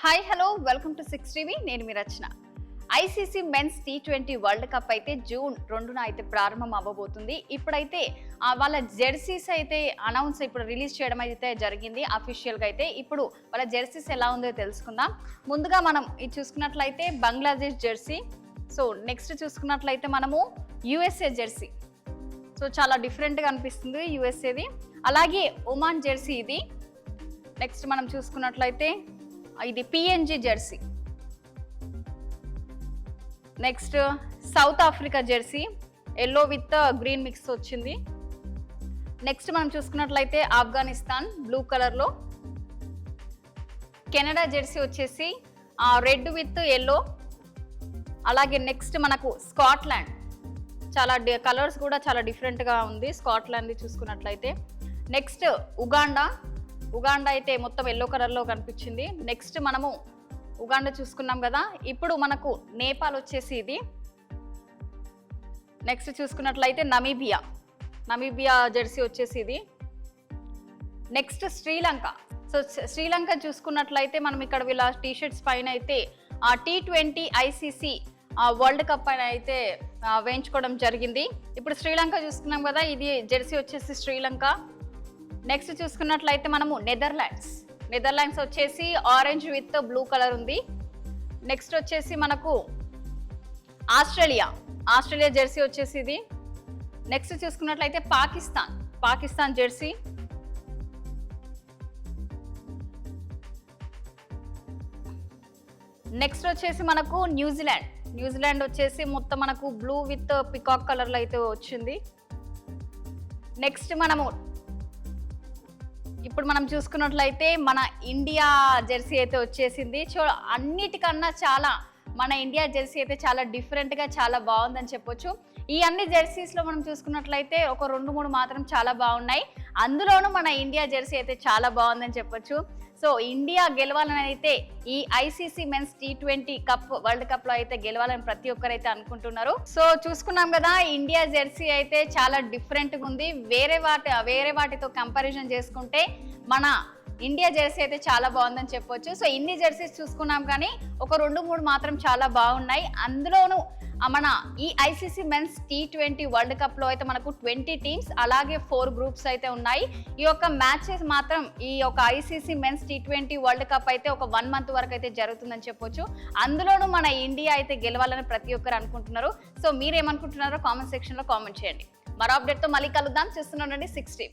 Hi hello welcome to 6 TV. నేను మీ Rachana. ICC men's T20 world cup అయితే June 2న అయితే ప్రారంభం అవ్వబోతుంది. ఇప్పుడైతే వాళ్ళ జెర్సీస్ అయితే ఇప్పుడు రిలీజ్ చేయడం అయితే జరిగింది అఫీషియల్గా. అయితే ఇప్పుడు వాళ్ళ జెర్సీస్ ఎలా ఉందో తెలుసుకుందాం. ముందుగా మనం ఇది చూసుకున్నట్లయితే బంగ్లాదేశ్ జెర్సీ. సో నెక్స్ట్ చూసుకున్నట్లయితే మనము యుఎస్ఏ జెర్సీ. సో చాలా డిఫరెంట్గా అనిపిస్తుంది యుఎస్ఏది. అలాగే ఒమాన్ జెర్సీ ఇది. నెక్స్ట్ మనం చూసుకున్నట్లయితే ఇది PNG Jersey. Next south Africa Jersey, yellow with green mix వచ్చింది. నెక్స్ట్ మనం చూసుకున్నట్లయితే ఆఫ్ఘనిస్తాన్ బ్లూ కలర్లో. కెనడా జెర్సీ వచ్చేసి రెడ్ విత్ ఎల్లో. అలాగే నెక్స్ట్ మనకు స్కాట్లాండ్, చాలా కలర్స్ కూడా చాలా డిఫరెంట్గా ఉంది స్కాట్లాండ్ చూసుకున్నట్లయితే. నెక్స్ట్ ఉగాండా అయితే మొత్తం ఎల్లో కలర్లో కనిపించింది. నెక్స్ట్ మనము ఉగాండా చూసుకున్నాం కదా. ఇప్పుడు మనకు నేపాల్ వచ్చేసి ఇది. నెక్స్ట్ చూసుకున్నట్లయితే నమీబియా జెర్సీ వచ్చేసి ఇది. నెక్స్ట్ శ్రీలంక. సో శ్రీలంక చూసుకున్నట్లయితే మనం ఇక్కడ వీళ్ళ టీషర్ట్స్ పైన అయితే T20 ఐసీసీ వరల్డ్ కప్ పైన అయితే వేయించుకోవడం జరిగింది. ఇప్పుడు శ్రీలంక చూసుకున్నాం కదా, ఇది జెర్సీ వచ్చేసి శ్రీలంక. నెక్స్ట్ చూసుకున్నట్లయితే మనము నెదర్లాండ్స్ వచ్చేసి ఆరెంజ్ విత్ బ్లూ కలర్ ఉంది. నెక్స్ట్ వచ్చేసి మనకు ఆస్ట్రేలియా జెర్సీ వచ్చేసి ఇది. నెక్స్ట్ చూసుకున్నట్లయితే పాకిస్తాన్ జెర్సీ. నెక్స్ట్ వచ్చేసి మనకు న్యూజిలాండ్ వచ్చేసి మొత్తం మనకు బ్లూ విత్ పికాక్ కలర్లో అయితే వచ్చింది. నెక్స్ట్ ఇప్పుడు మనం చూసుకున్నట్లయితే మన ఇండియా జెర్సీ అయితే వచ్చేసింది. అన్నిటికన్నా చాలా మన ఇండియా జెర్సీ అయితే చాలా డిఫరెంట్గా చాలా బాగుందని చెప్పొచ్చు. ఈ అన్ని జెర్సీస్లో మనం చూసుకున్నట్లయితే ఒక 2-3 మాత్రం చాలా బాగున్నాయి. అందులోనూ మన ఇండియా జెర్సీ అయితే చాలా బాగుందని చెప్పొచ్చు. సో ఇండియా గెలవాలని అయితే ఈ ICC men's T20 world cup లో అయితే గెలవాలని ప్రతి ఒక్కరైతే అనుకుంటున్నారు. సో చూసుకున్నాం కదా, ఇండియా జెర్సీ అయితే చాలా డిఫరెంట్గా ఉంది. వేరే వాటితో కంపారిజన్ చేసుకుంటే మన ఇండియా జెర్సీ అయితే చాలా బాగుందని చెప్పొచ్చు. సో ఇన్ని జెర్సీస్ చూసుకున్నాం కానీ ఒక 2-3 మాత్రం చాలా బాగున్నాయి. అందులోనూ మన ఈ ICC men's T20 world cup లో అయితే మనకు 20 టీమ్స్ అలాగే 4 గ్రూప్స్ అయితే ఉన్నాయి. ఈ యొక్క మ్యాచెస్ మాత్రం ఈ యొక్క ICC men's T20 world cup అయితే ఒక 1 మంత్ వరకు అయితే జరుగుతుందని చెప్పొచ్చు. అందులోనూ మన ఇండియా అయితే గెలవాలని ప్రతి ఒక్కరు అనుకుంటున్నారు. సో మీరేమనుకుంటున్నారో కామెంట్ సెక్షన్ లో కామెంట్ చేయండి. మరో అప్డేట్ తో మళ్ళీ కలుద్దాం. చూస్తున్నానండి 6 టీవీ.